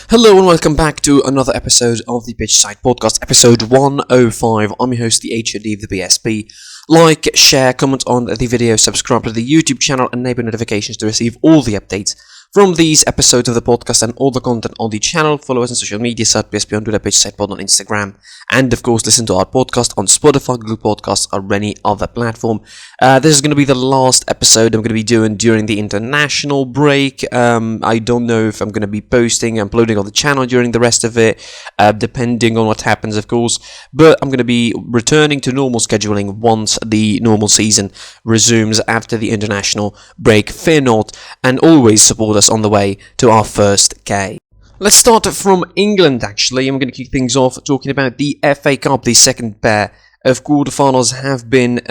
Hello and welcome back to another episode of the Pitchside Podcast, episode 105. I'm your host, the HOD of the BSP. Like, share, comment on the video, subscribe to the YouTube channel, and enable notifications to receive all the updates from these episodes of the podcast and all the content on the channel. Follow us on social media, search BSP on Twitter, Pitchside Pod on Instagram, and of course listen to our podcast on Spotify, Google Podcasts, or any other platform. This is going to be the last episode I'm going to be doing during the international break. I don't know if I'm going to be uploading on the channel during the rest of it, depending on what happens, of course. But I'm going to be returning to normal scheduling once the normal season resumes after the international break. Fear not, and always support us on the way to our first K. Let's start from England, actually. I'm going to kick things off talking about the FA Cup. The second pair of quarterfinals have been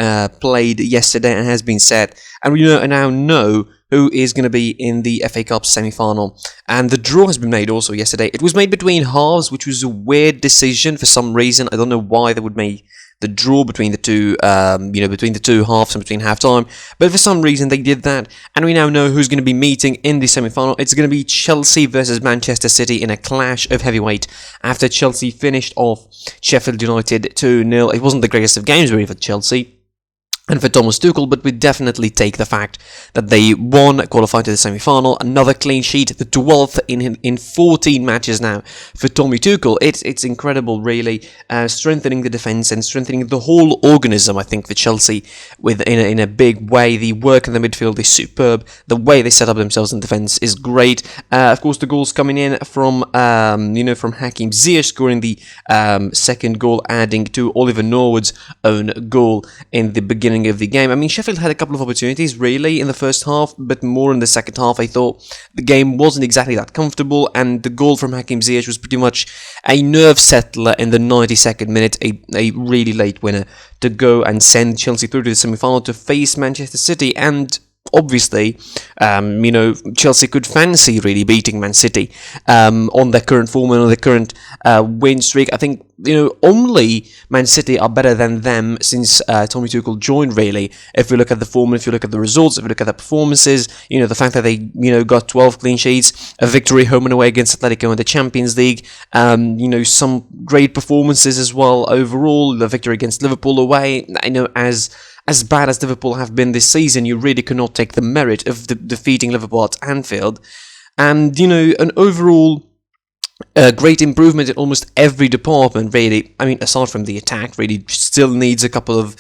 played yesterday and has been set, and we now know who is going to be in the FA Cup semi-final. And the draw has been made also yesterday. It was made between halves, which was a weird decision for some reason. I don't know why they would make the draw between the two, between the two halves and between half-time. But for some reason they did that, and we now know who's going to be meeting in the semi-final. It's going to be Chelsea versus Manchester City in a clash of heavyweight after Chelsea finished off Sheffield United 2-0. It wasn't the greatest of games really for Chelsea and for Thomas Tuchel, but we definitely take the fact that they qualified to the semi-final. Another clean sheet, the 12th in 14 matches now for Tommy Tuchel. It's incredible, really, strengthening the defence and strengthening the whole organism, I think, for Chelsea in a big way. The work in the midfield is superb. The way they set up themselves in defence is great. Of course, the goals coming in from Hakim Ziyech scoring the second goal, adding to Oliver Norwood's own goal in the beginning of the game. I mean, Sheffield had a couple of opportunities really in the first half, but more in the second half. I thought the game wasn't exactly that comfortable, and the goal from Hakim Ziyech was pretty much a nerve settler in the 92nd minute, a really late winner to go and send Chelsea through to the semi-final to face Manchester City. And obviously, Chelsea could fancy really beating Man City on their current form and on their current win streak. I think, only Man City are better than them since Tommy Tuchel joined, really. If we look at the form, if you look at the results, if you look at the performances, the fact that they, got 12 clean sheets, a victory home and away against Atletico in the Champions League, some great performances as well overall, the victory against Liverpool away. I know as bad as Liverpool have been this season, you really cannot take the merit of defeating Liverpool at Anfield. And, an overall great improvement in almost every department, really. I mean, aside from the attack, really still needs a couple of,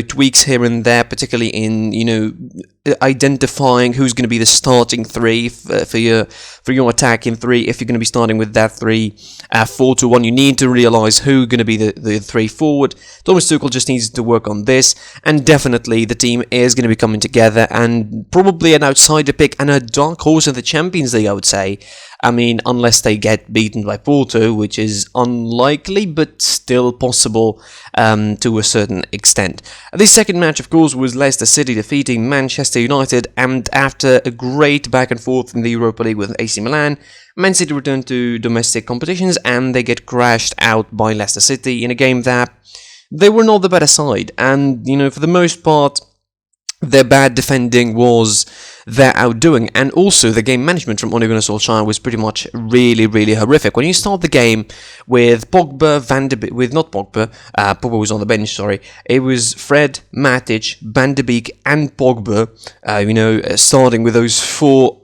tweaks here and there, particularly in, identifying who's going to be the starting three for your attacking three. If you're going to be starting with that 3-4-2-1, you need to realise who's going to be the three forward. Thomas Tuchel just needs to work on this, and definitely the team is going to be coming together, and probably an outsider pick and a dark horse in the Champions League, I would say. I mean, unless they get beaten by Porto, which is unlikely, but still possible to a certain extent. The second match, of course, was Leicester City defeating Manchester United, and after a great back and forth in the Europa League with AC Milan, Man City returned to domestic competitions and they get crashed out by Leicester City in a game that they were not the better side. And, for the most part, their bad defending was their outdoing, and also the game management from Ole Gunnar Solskjaer was pretty much really, really horrific. When you start the game with Pogba, Van de Beek, Pogba was on the bench, sorry. It was Fred, Matic, Van de Beek, and Pogba, starting with those four,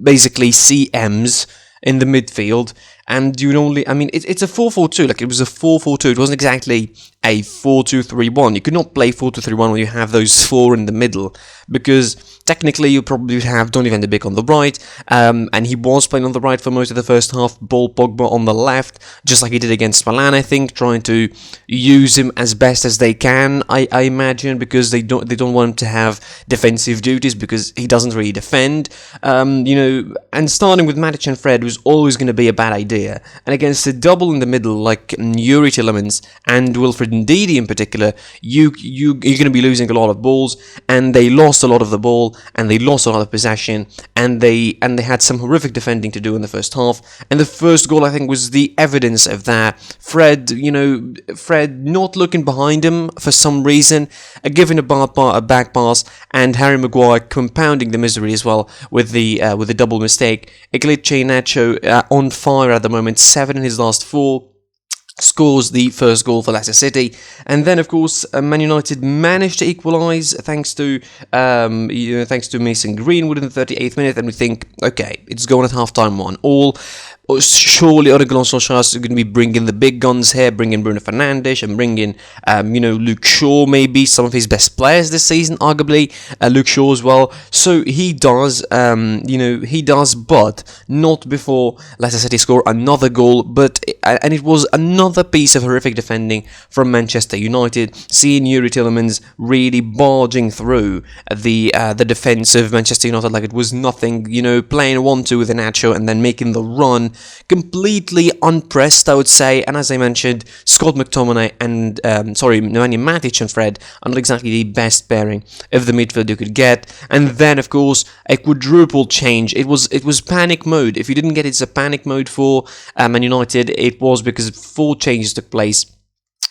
basically CMs in the midfield. And it's a 4-4-2, like it was a 4-4-2, it wasn't exactly a 4-2-3-1. You could not play 4-2-3-1 when you have those four in the middle, because technically you probably would have Donny van de Beek on the right, and he was playing on the right for most of the first half, Paul Pogba on the left, just like he did against Milan, I think, trying to use him as best as they can, I imagine, because they don't want him to have defensive duties, because he doesn't really defend, and starting with Matic and Fred was always going to be a bad idea. And against a double in the middle like Yuri Tielemans and Wilfred Ndidi in particular, you're going to be losing a lot of balls, and they lost a lot of the ball. ball, and they lost a lot of possession, and they had some horrific defending to do in the first half. And the first goal, I think, was the evidence of that. Fred not looking behind him for some reason, giving a back pass, and Harry Maguire compounding the misery as well with the double mistake. Ignatius on fire at the moment, 7 in his last 4. Scores the first goal for Leicester City, and then of course Man United managed to equalise thanks to Mason Greenwood in the 38th minute, and we think, okay, it's going at half-time 1-1. Surely Ole Gunnar Solskjaer is going to be bringing the big guns here, bringing Bruno Fernandes and bringing Luke Shaw, maybe some of his best players this season, arguably Luke Shaw as well. So he does, but not before Leicester City score another goal. And it was another piece of horrific defending from Manchester United, seeing Yuri Tielemans really barging through the defence of Manchester United like it was nothing. Playing 1-2 with Iheanacho and then making the run. Completely unpressed, I would say, and as I mentioned, Scott McTominay and Nemanja Matic and Fred are not exactly the best pairing of the midfield you could get. And then, of course, a quadruple change. It was panic mode. If you didn't get it's a panic mode for Man United, it was because 4 changes took place.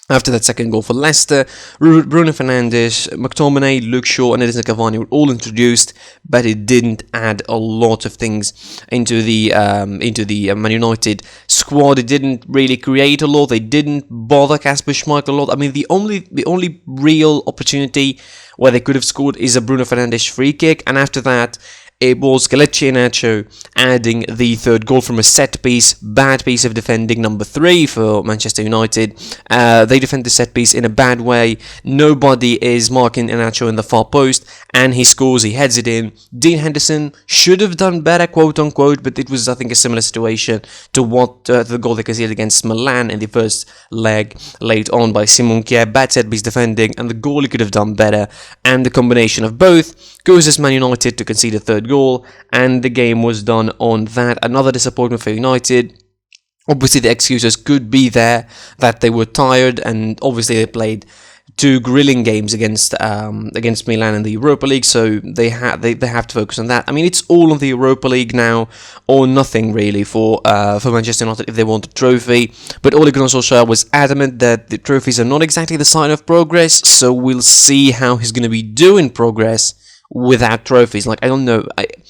After that second goal for Leicester, Bruno Fernandes, McTominay, Luke Shaw and Edinson Cavani were all introduced, but it didn't add a lot of things into the Man United squad. It didn't really create a lot. They didn't bother Kasper Schmeichel a lot. I mean, the only real opportunity where they could have scored is a Bruno Fernandes free kick, and after that, it was Iheanacho adding the third goal from a set piece. Bad piece of defending, number 3 for Manchester United. They defend the set piece in a bad way. Nobody is marking Iheanacho in the far post, and he scores, he heads it in. Dean Henderson should have done better, quote unquote, but it was, I think, a similar situation to what the goal they conceded against Milan in the first leg, late on by Simon Kjaer. Bad set piece defending, and the goalie could have done better, and the combination of both causes Man United to concede a third goal, and the game was done on that. Another disappointment for United. Obviously, the excuses could be there that they were tired, and obviously they played 2 grilling games against Milan in the Europa League, so they have to focus on that. I mean, it's all on the Europa League now, or nothing really for Manchester United if they want a trophy. But Ole Gunnar Solskjaer was adamant that the trophies are not exactly the sign of progress, so we'll see how he's going to be doing progress without trophies. Like, I don't know.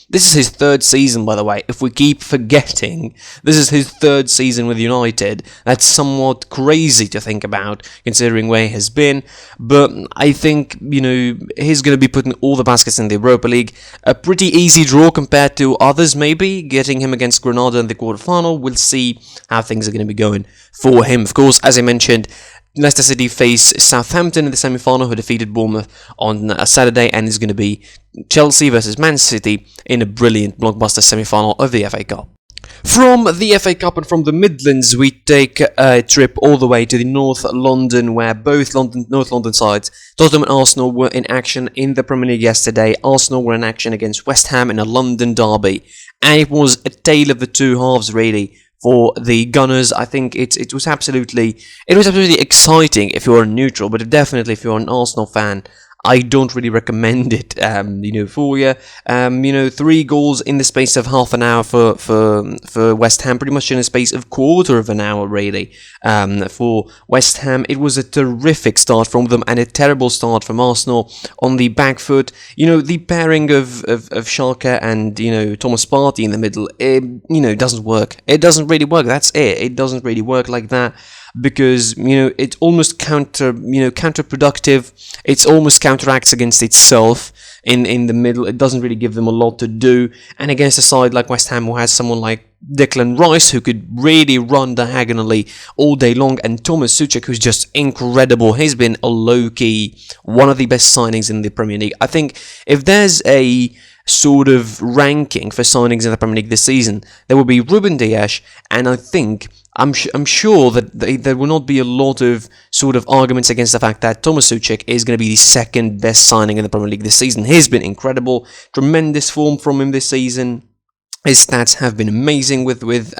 This is his 3rd season, by the way. If we keep forgetting, this is his 3rd season with United. That's somewhat crazy to think about, considering where he has been. But I think, he's going to be putting all the baskets in the Europa League. A pretty easy draw compared to others, maybe. Getting him against Granada in the quarterfinal. We'll see how things are going to be going for him. Of course, as I mentioned, Leicester City face Southampton in the semi-final, who defeated Bournemouth on Saturday, and is going to be Chelsea versus Man City in a brilliant blockbuster semi-final of the FA Cup. From the FA Cup and from the Midlands, we take a trip all the way to the North London, where both North London sides, Tottenham and Arsenal, were in action in the Premier League yesterday. Arsenal were in action against West Ham in a London derby, and it was a tale of the two halves, really. For the Gunners, I think it was absolutely exciting if you're a neutral, but definitely if you're an Arsenal fan, I don't really recommend it, for you. 3 goals in the space of half an hour for West Ham, pretty much in a space of quarter of an hour, really. For West Ham, it was a terrific start from them and a terrible start from Arsenal on the back foot. The pairing of Schalke and, Thomas Partey in the middle, it doesn't work. It doesn't really work, that's it. It doesn't really work like that. Because, it's almost counterproductive. It almost counteracts against itself in the middle. It doesn't really give them a lot to do. And against a side like West Ham, who has someone like Declan Rice, who could really run diagonally all day long, and Thomas Suchek, who's just incredible. He's been a low-key, one of the best signings in the Premier League. I think if there's a sort of ranking for signings in the Premier League this season, there will be Ruben Dias, and I think I'm sure that there will not be a lot of sort of arguments against the fact that Thomas Suchek is going to be the 2nd best signing in the Premier League this season. He's been incredible, tremendous form from him this season. His stats have been amazing with with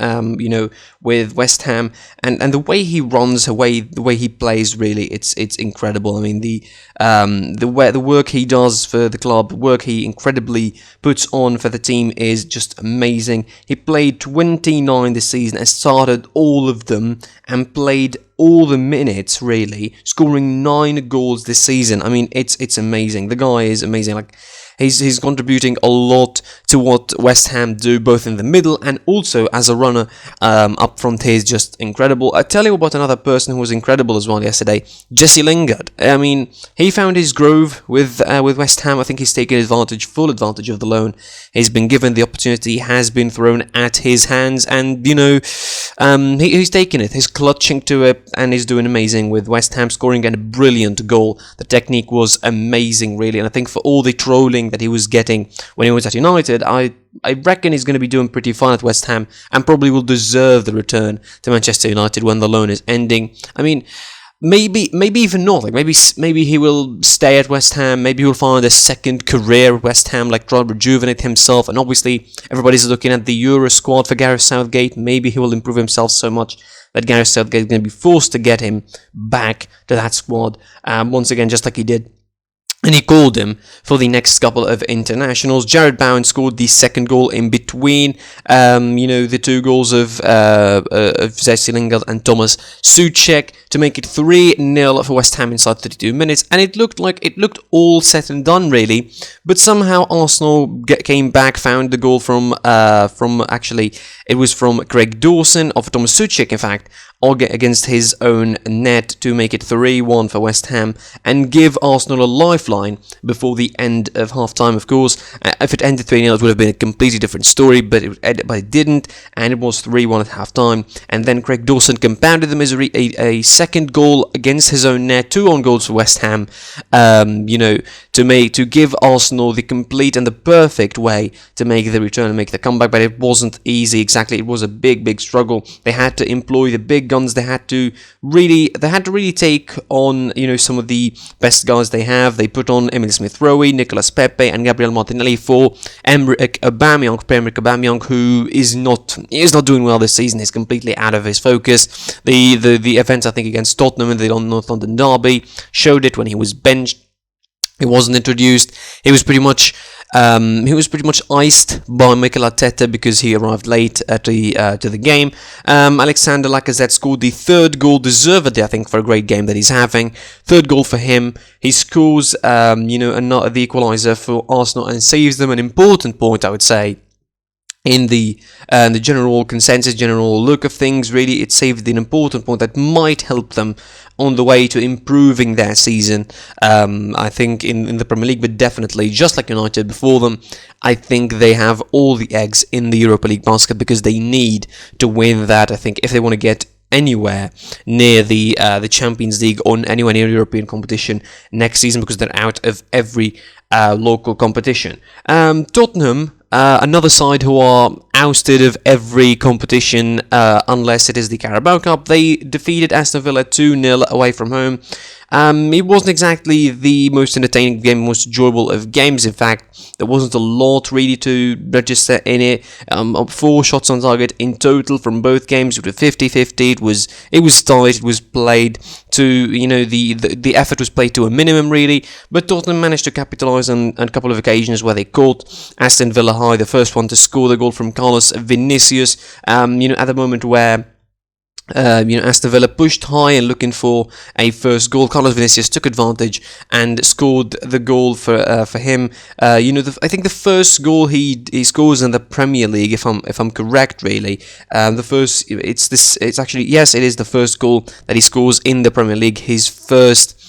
West Ham, and the way he runs, the way he plays, really, it's incredible. I mean, the work he does for the club, the work he incredibly puts on for the team is just amazing. He played 29 this season, and started all of them, and played all the minutes, really, scoring 9 goals this season. I mean, it's amazing. The guy is amazing. Like, he's contributing a lot to what West Ham do, both in the middle and also as a runner up front. He's just incredible. I tell you about another person who was incredible as well yesterday, Jesse Lingard. I mean, he found his groove with West Ham. I think he's taken full advantage of the loan. He's been given the opportunity, has been thrown at his hands, and he's taken it. He's clutching to it, and he's doing amazing with West Ham, scoring a brilliant goal. The technique was amazing, really, and I think for all the trolling that he was getting when he was at United, I reckon he's going to be doing pretty fine at West Ham, and probably will deserve the return to Manchester United when the loan is ending. I mean, maybe even not. Like, maybe he will stay at West Ham. Maybe he'll find a second career at West Ham, like try to rejuvenate himself. And obviously, everybody's looking at the Euro squad for Gareth Southgate. Maybe he will improve himself so much that Gareth Southgate is going to be forced to get him back to that squad once again, just like he did. And he called him for the next couple of internationals. Jared Bowen scored the second goal in between, the 2 goals of Jesse Lingard and Thomas Souček to make it 3-0 for West Ham inside 32 minutes. And it looked all set and done, really. But somehow Arsenal came back, found the goal from it was from Craig Dawson, of Thomas Souček, in fact, against his own net to make it 3-1 for West Ham and give Arsenal a lifeline before the end of half-time, of course. If it ended 3-0, it would have been a completely different story, but it didn't, and it was 3-1 at half-time. And then Craig Dawson compounded the misery, a second goal against his own net, 2 own goals for West Ham, to give Arsenal the complete and the perfect way to make the return and make the comeback. But it wasn't easy, exactly. It was a big struggle. They had to employ the big guns. They had to really take on some of the best guys they have. They put on Emil Smith-Rowe, Nicolas Pepe, and Gabriel Martinelli for Pierre-Emerick Aubameyang, who is not doing well this season. He's completely out of his focus. The event, I think, against Tottenham in the North London derby showed it when he was benched. He wasn't introduced. He was pretty much iced by Mikel Arteta because he arrived late to the game. Alexander Lacazette scored the 3rd goal, deservedly, I think, for a great game that he's having. 3rd goal for him. He scores, the equaliser for Arsenal and saves them an important point, I would say. In the general consensus, general look of things, really, it saved an important point that might help them on the way to improving their season. I think in the Premier League, but definitely, just like United before them, I think they have all the eggs in the Europa League basket because they need to win that. I think if they want to get anywhere near the Champions League or anywhere near European competition next season, because they're out of every local competition. Tottenham, another side who are ousted of every competition unless it is the Carabao Cup. They defeated Aston Villa 2-0 away from home. It wasn't exactly the most entertaining game, most enjoyable of games. In fact, there wasn't a lot really to register in it. 4 shots on target in total from both games. It was 50-50. It was tight. It was played to, the effort was played to a minimum, really. But Tottenham managed to capitalise on a couple of occasions where they caught Aston Villa high. The first one to score the goal from Carlos Vinicius. At the moment where Aston Villa pushed high and looking for a first goal, Carlos Vinicius took advantage and scored the goal for him. I think the first goal he scores in the Premier League, if I'm correct, really. It is the first goal that he scores in the Premier League. His first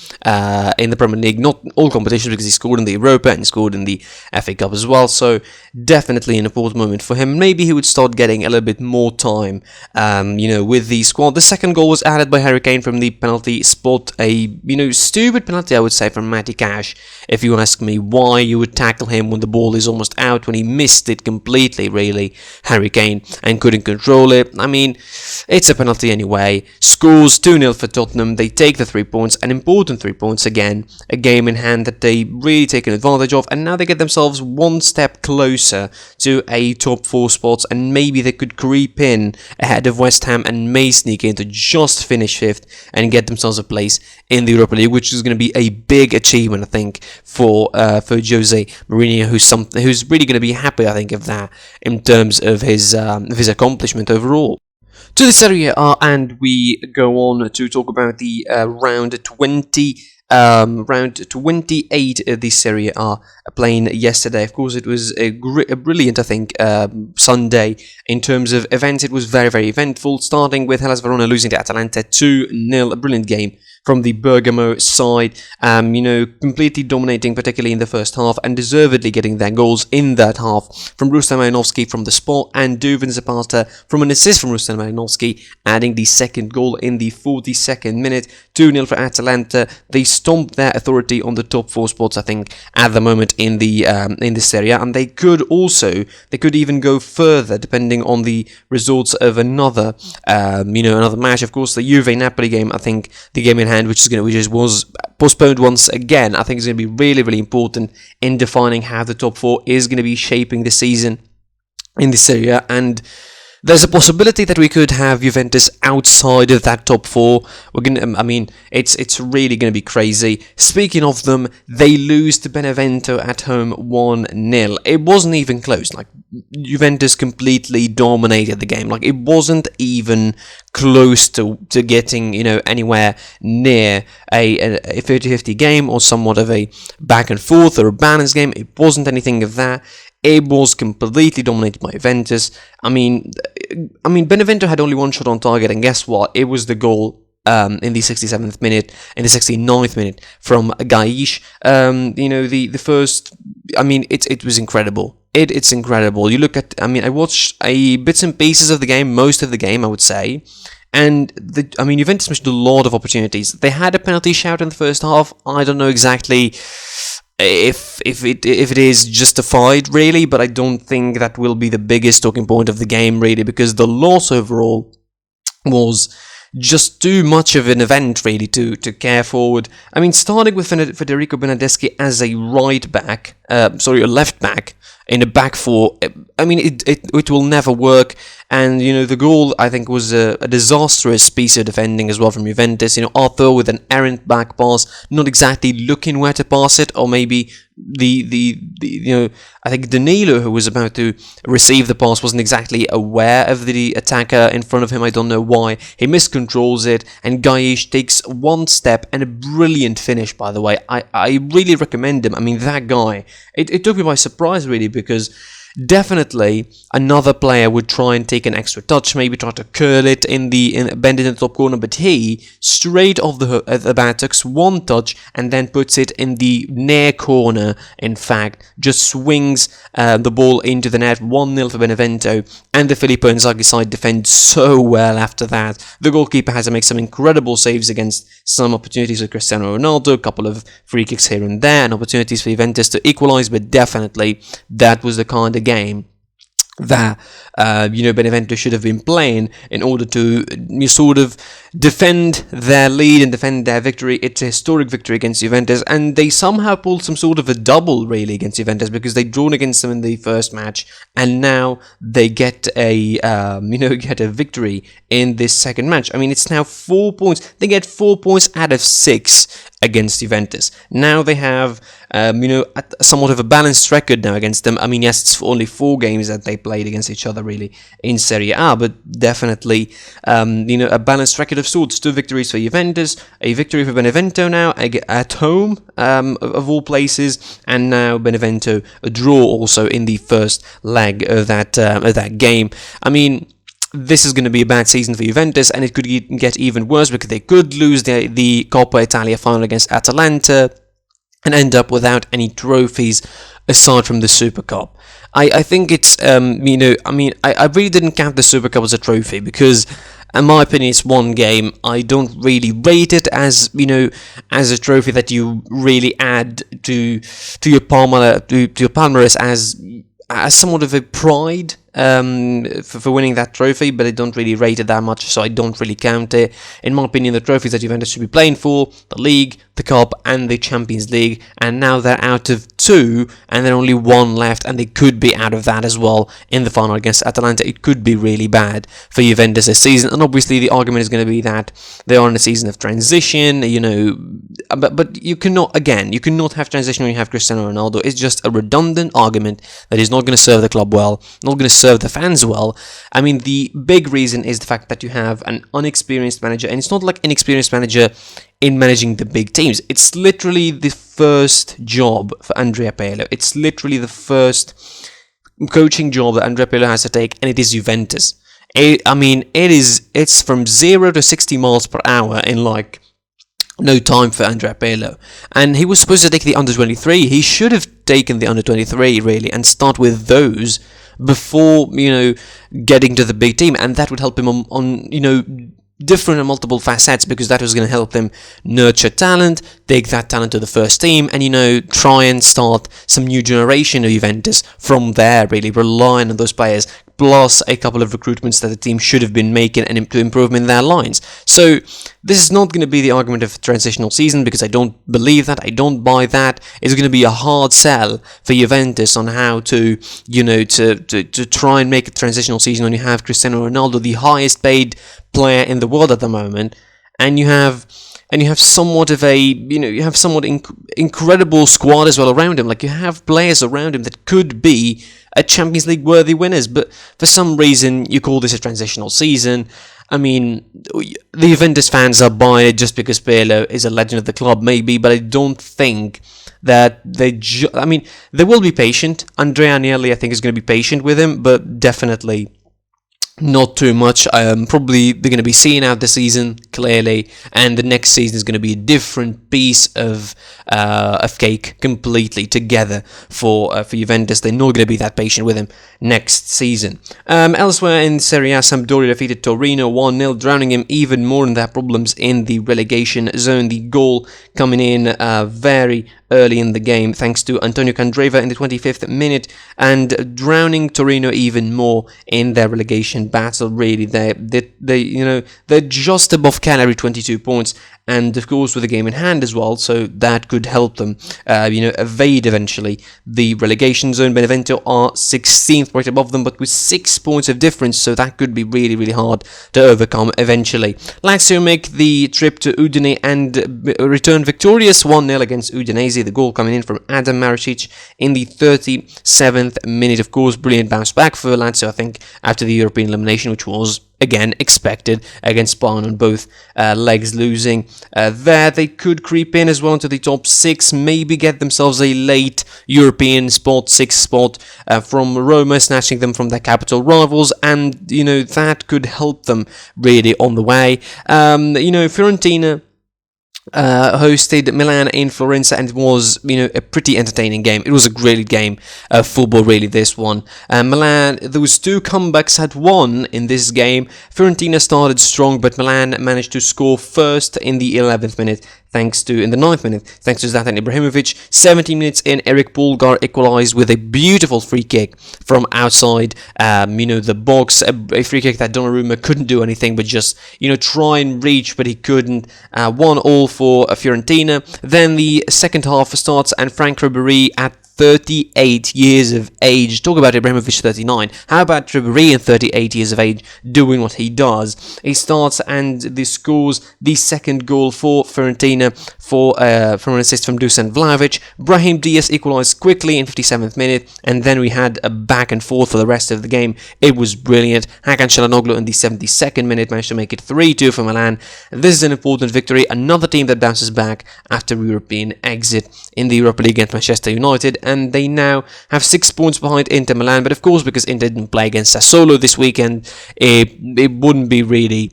in the Premier League, not all competitions, because he scored in the Europa and he scored in the FA Cup as well. So definitely an important moment for him. Maybe he would start getting a little bit more time, with the squad. The second goal was added by Harry Kane from the penalty spot. A stupid penalty, I would say, from Matty Cash. If you ask me why you would tackle him when the ball is almost out, when he missed it completely, really, Harry Kane, and couldn't control it. I mean, it's a penalty anyway. Scores 2-0 for Tottenham. They take the 3 points. An important important 3 points again, a game in hand that they really taken advantage of, and now they get themselves one step closer to a top 4 spots, and maybe they could creep in ahead of West Ham and may sneak in to just finish 5th and get themselves a place in the Europa League, which is going to be a big achievement, I think, for Jose Mourinho, who's really going to be happy, I think, of that in terms of his accomplishment overall. To the Serie A, and we go on to talk about the round 28 of the Serie A playing yesterday. Of course, it was a brilliant, I think, Sunday in terms of events. It was very, very eventful, starting with Hellas Verona losing to Atalanta 2-0, a brilliant game from the Bergamo side, completely dominating, particularly in the first half, and deservedly getting their goals in that half from Ruslan Malinovsky from the spot, and Duvan Zapata from an assist from Ruslan Malinovsky, adding the second goal in the 42nd minute. 2-0 for Atalanta. They stomped their authority on the top 4 spots, I think, at the moment in the Serie A, and they could even go further depending on the results of another match. Of course, the Juve Napoli game, I think, the game in hand, which was postponed once again, I think is going to be really, really important in defining how the top 4 is going to be shaping the season in the Serie A, and there's a possibility that we could have Juventus outside of that top 4. It's really going to be crazy. Speaking of them, they lose to Benevento at home 1-0. It wasn't even close. Juventus completely dominated the game. It wasn't even close to getting, anywhere near a 50-50 game or somewhat of a back and forth or a balanced game. It wasn't anything of that. It was completely dominated by Juventus. Benevento had only one shot on target, and guess what? It was the goal in the 67th minute, in the 69th minute from Gaish. The first. It was incredible. It's incredible. You look at. I watched bits and pieces of the game, most of the game, I would say. And Juventus missed a lot of opportunities. They had a penalty shout in the first half. I don't know exactly if it is justified, really, but I don't think that will be the biggest talking point of the game, really, because the loss overall was just too much of an event, really, to care forward. Starting with Federico Bernardeschi as a left back in a back 4, it will never work. And, the goal, I think, was a disastrous piece of defending as well from Juventus. Arthur with an errant back pass, not exactly looking where to pass it, or maybe I think Danilo, who was about to receive the pass, wasn't exactly aware of the attacker in front of him. I don't know why. He miscontrols it, and Gaish takes one step, and a brilliant finish, by the way. I really recommend him. That guy, it took me by surprise, really, because definitely another player would try and take an extra touch, maybe try to curl it bend it in the top corner, but he straight off the bat takes one touch and then puts it in the near corner. In fact, just swings the ball into the net. 1-0 for Benevento, and the Filippo Inzaghi side defend so well after that. The goalkeeper has to make some incredible saves against some opportunities with Cristiano Ronaldo, a couple of free kicks here and there, and opportunities for Juventus to equalise, but definitely that was the kind of game that Benevento should have been playing in order to sort of defend their lead and defend their victory. It's a historic victory against Juventus, and they somehow pulled some sort of a double, really, against Juventus, because they'd drawn against them in the first match, and now they get a victory in this second match. It's now 4 points. They get 4 points out of 6 against Juventus. Now they have somewhat of a balanced record now against them. Yes, it's only 4 games that they played against each other, really, in Serie A, but definitely a balanced record of sorts. 2 victories for Juventus, a victory for Benevento now at home, of all places, and now Benevento a draw also in the first leg of that game. This is going to be a bad season for Juventus, and it could get even worse, because they could lose the Coppa Italia final against Atalanta and end up without any trophies aside from the Super Cup. I think it's, I really didn't count the Super Cup as a trophy, because in my opinion, it's one game. I don't really rate it as a trophy that you really add to your palmarès as somewhat of a pride for winning that trophy, but I don't really rate it that much, so I don't really count it. In my opinion, the trophies that Juventus should be playing for: the League, the Cup, and the Champions League, and now they're out of 2, and then only 1 left, and they could be out of that as well in the final against Atalanta. It could be really bad for Juventus this season, and obviously the argument is going to be that they are in a season of transition, but you cannot have transition when you have Cristiano Ronaldo. It's just a redundant argument that is not going to serve the club well, not going to serve the fans well. I mean, the big reason is the fact that you have an unexperienced manager, and it's not like an experienced manager in managing the big teams. It's literally the first job for Andrea Pirlo. It's literally the first coaching job that Andrea Pirlo has to take, and it is Juventus. It's from 0 to 60 miles per hour in like no time for Andrea Pirlo. And he was supposed to take the under-23. He should have taken the under-23 really and start with those before, getting to the big team, and that would help him on different and multiple facets, because that was going to help them nurture talent, take that talent to the first team, and try and start some new generation of Juventus from there, really relying on those players, plus a couple of recruitments that the team should have been making and to improve in their lines. So this is not going to be the argument of a transitional season, because I don't believe that, I don't buy that. It's going to be a hard sell for Juventus on how to try and make a transitional season when you have Cristiano Ronaldo, the highest paid player in the world at the moment, and you have somewhat of a incredible squad as well around him. Like, you have players around him that could be a Champions League worthy winners, but for some reason you call this a transitional season. I mean, the Juventus fans are buying it just because Pirlo is a legend of the club, maybe, but I don't think that they will be patient. Andrea Agnelli, I think, is going to be patient with him, but definitely not too much. Probably they're going to be seeing out the season clearly, and the next season is going to be a different piece of cake completely together for Juventus. They're not going to be that patient with him next season. Elsewhere in Serie A, Sampdoria defeated Torino 1-0, drowning him even more in their problems in the relegation zone. The goal coming in very early in the game, thanks to Antonio Candreva in the 25th minute, and drowning Torino even more in their relegation battle. Really, they're just above Cagliari, 22 points, and of course with the game in hand as well, so that could help them evade eventually the relegation zone. Benevento are 16th, right above them, but with 6 points of difference, so that could be really, really hard to overcome eventually. Lazio make the trip to Udine and return victorious 1-0 against Udinese. The goal coming in from Adam Maricic in the 37th minute. Of course, brilliant bounce back for Lazio, I think, after the European elimination, which was again expected against Bayern on both legs losing. There they could creep in as well into the top 6, maybe get themselves a late European spot, 6th spot from Roma, snatching them from their capital rivals, and that could help them really on the way. Fiorentina hosted Milan in Florence, and it was a pretty entertaining game. It was a great game of football, really, this one. Milan, there was 2 comebacks had won in this game. Fiorentina started strong, but Milan managed to score first in the 11th minute, in the 9th minute, thanks to Zlatan Ibrahimovic. 17 minutes in, Eric Pulgar equalised with a beautiful free kick from outside, the box. A free kick that Donnarumma couldn't do anything but just, try and reach, but he couldn't. 1-1 for Fiorentina. Then the second half starts, and Frank Ribéry at 38 years of age. Talk about Ibrahimovic 39. How about Ribéry at 38 years of age doing what he does? He starts and he scores the second goal for Fiorentina from an assist from Dusan Vlahovic. Brahim Diaz equalised quickly in 57th minute, and then we had a back and forth for the rest of the game. It was brilliant. Hakan Çalhanoğlu in the 72nd minute managed to make it 3-2 for Milan. This is an important victory. Another team that bounces back after European exit in the Europa League against Manchester United, and they now have 6 points behind Inter Milan. But of course, because Inter didn't play against Sassuolo this weekend, it wouldn't be really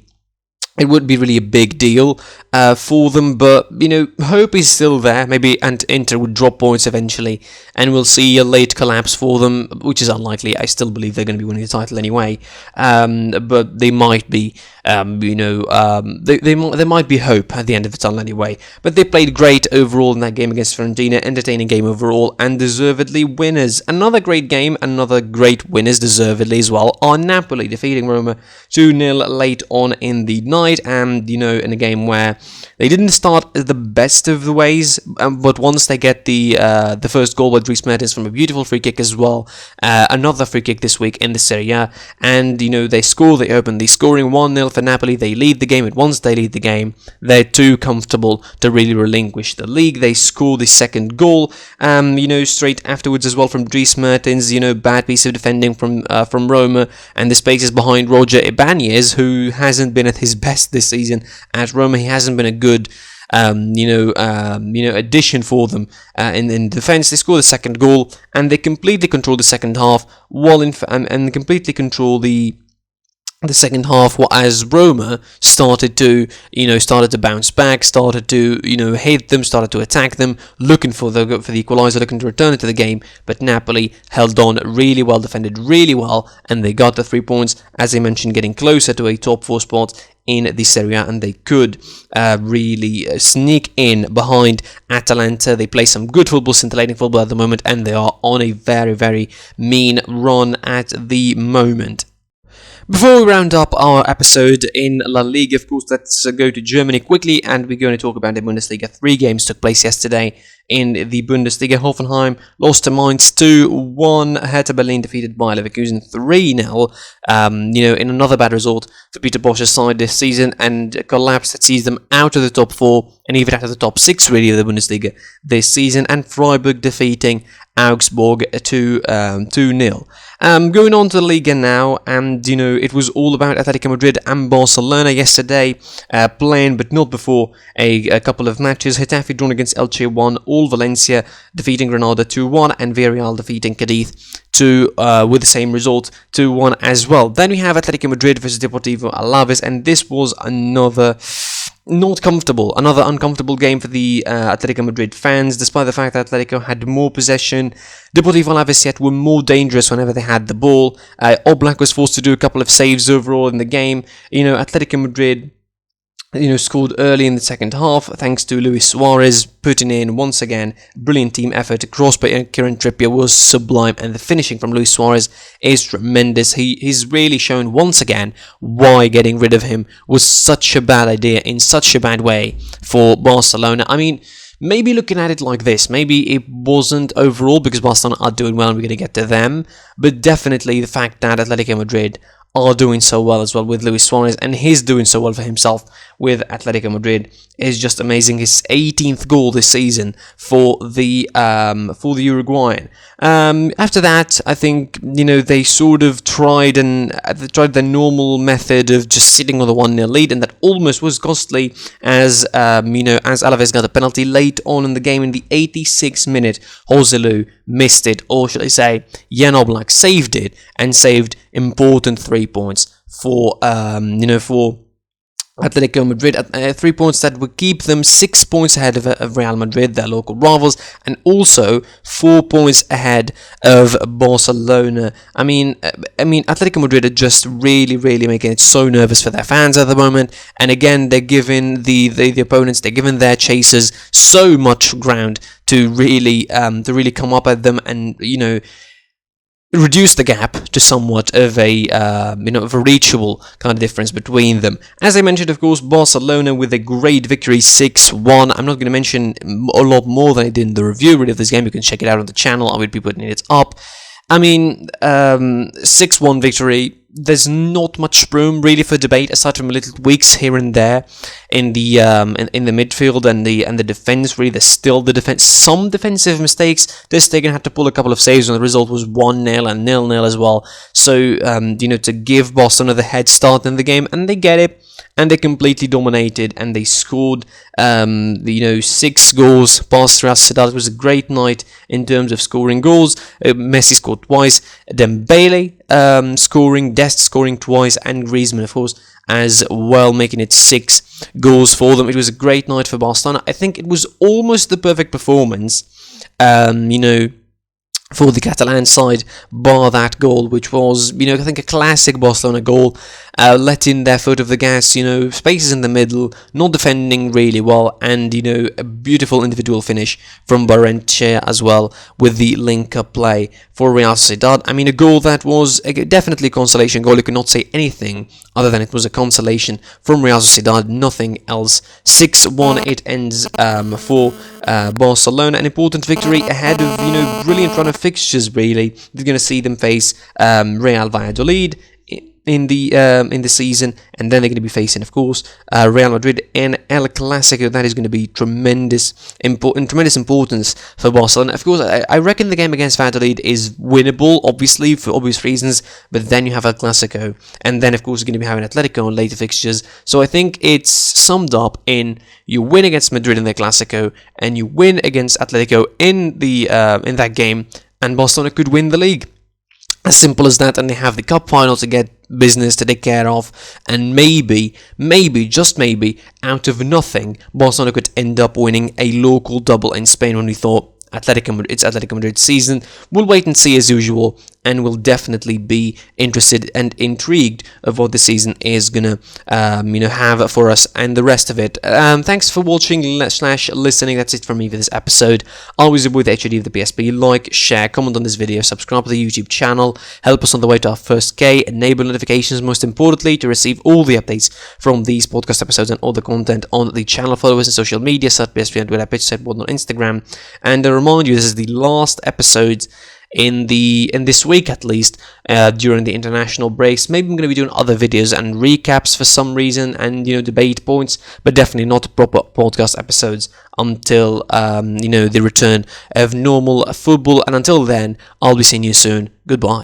it would be really a big deal for them, but hope is still there. Maybe Inter would drop points eventually, and we'll see a late collapse for them, which is unlikely. I still believe they're going to be winning the title anyway, but they might be. There might be hope at the end of the tunnel anyway. But they played great overall in that game against Fiorentina, entertaining game overall, and deservedly winners. Another great game, another great winners deservedly as well, are Napoli, defeating Roma 2-0 late on in the night, and in a game where they didn't start the best of the ways, but once they get the first goal by Dries Mertens from a beautiful free kick as well, another free kick this week in the Serie A, and they score, they open the scoring 1-0 for Napoli, they lead the game, and once they lead the game, they're too comfortable to really relinquish the league. They score the second goal, straight afterwards as well from Dries Mertens, bad piece of defending from Roma, and the spaces behind Roger Ibanez, who hasn't been at his best this season at Roma. He hasn't been a good addition for them in defense. They score the second goal, and they completely control the second half, and completely control the second half, as Roma started to bounce back, started to hit them, started to attack them, looking for the equaliser, looking to return it to the game. But Napoli held on really well, defended really well, and they got the 3 points, as I mentioned, getting closer to a top 4 spot in the Serie A, and they could really sneak in behind Atalanta. They play some good football, scintillating football at the moment, and they are on a very, very mean run at the moment. Before we round up our episode in La Liga, of course, let's go to Germany quickly, and we're going to talk about the Bundesliga. 3 games took place yesterday in the Bundesliga. Hoffenheim lost to Mainz 2-1. Hertha Berlin defeated Bayer Leverkusen 3-0. In another bad result for Peter Bosch's side this season, and a collapse that sees them out of the top 4 and even out of the top 6 really of the Bundesliga this season. And Freiburg defeating Augsburg 2-0. Going on to the Liga now, and it was all about Atletico Madrid and Barcelona yesterday, playing but not before a couple of matches. Getafe drawn against Elche 1, all Valencia defeating Granada 2-1, and Villarreal defeating Cadiz with the same result 2-1 as well. Then we have Atletico Madrid versus Deportivo Alaves, and this was another uncomfortable game for the Atletico Madrid fans, despite the fact that Atletico had more possession. Deportivo Alaves yet were more dangerous whenever they had the ball. Oblak was forced to do a couple of saves overall in the game. Atletico Madrid scored early in the second half thanks to Luis Suarez putting in once again brilliant team effort. Cross by Kieran Trippier was sublime, and the finishing from Luis Suarez is tremendous. He's really shown once again why getting rid of him was such a bad idea in such a bad way for Barcelona. I mean, maybe looking at it like this, maybe it wasn't overall because Barcelona are doing well and we're going to get to them, but definitely the fact that Atletico Madrid are doing so well as well with Luis Suarez, and he's doing so well for himself with Atletico Madrid is just amazing. His 18th goal this season for the Uruguayan. After that, I think they sort of tried the normal method of just sitting on the 1-0 lead, and that almost was costly as Alaves got a penalty late on in the game in the 86th minute. Joselu missed it, or should I say, Jan Oblak saved it, and saved important 3 points for Atletico Madrid, 3 points that would keep them 6 points ahead of Real Madrid, their local rivals, and also 4 points ahead of Barcelona. I mean, Atletico Madrid are just really, really making it so nervous for their fans at the moment. And again, they're giving the opponents, they're giving their chasers so much ground to really come up at them and reduce the gap to somewhat of a reachable kind of difference between them. As I mentioned, of course, Barcelona with a great victory 6-1. I'm not going to mention a lot more than I did in the review really of this game. You can check it out on the channel. I will be putting it up. I mean, 6-1 victory. There's not much room really for debate aside from little tweaks here and there in the midfield and the defense. Really, there's still some defensive mistakes. Ter Stegen had to pull a couple of saves, and the result was 1-0 and 0-0 as well. So to give Barcelona the head start in the game, and they get it. And they completely dominated, and they scored 6 goals past Real Sociedad. It was a great night in terms of scoring goals. Messi scored twice, Dembele scoring, Dest scoring twice, and Griezmann, of course, as well, making it 6 goals for them. It was a great night for Barcelona. I think it was almost the perfect performance, for the Catalan side, bar that goal, which was, I think a classic Barcelona goal, letting their foot off the gas, spaces in the middle, not defending really well, and, a beautiful individual finish from Barrenechea as well, with the link-up play for Real Sociedad. I mean, a goal that was definitely a consolation goal. You could not say anything other than it was a consolation from Real Sociedad, nothing else. 6-1 it ends for Barcelona, an important victory ahead of, brilliant run of fixtures, really. They're going to see them face Real Valladolid in the season, and then they're going to be facing, of course, Real Madrid in El Clasico. That is going to be tremendous importance for Barcelona. Of course, I reckon the game against Valladolid is winnable, obviously, for obvious reasons, but then you have El Clasico, and then, of course, you're going to be having Atletico in later fixtures. So I think it's summed up in you win against Madrid in the Clasico, and you win against Atletico in that game, and Barcelona could win the league. As simple as that, and they have the cup final to get business to take care of, and maybe, just maybe, out of nothing, Barcelona could end up winning a local double in Spain when we thought it's Atletico Madrid's season. We'll wait and see as usual, and we'll definitely be interested and intrigued of what the season is gonna, have for us and the rest of it. Thanks for watching / listening. That's it from me for this episode. Always with HOD of the PSP. Like, share, comment on this video, subscribe to the YouTube channel, help us on the way to our first K, enable notifications most importantly to receive all the updates from these podcast episodes and all the content on the channel. Follow us on social media, search PSP and Twitter, pitch set on Instagram, and remind you, this is the last episode in this week, at least, during the international breaks. Maybe I'm going to be doing other videos and recaps for some reason, and debate points, but definitely not proper podcast episodes until the return of normal football. And until then, I'll be seeing you soon. Goodbye.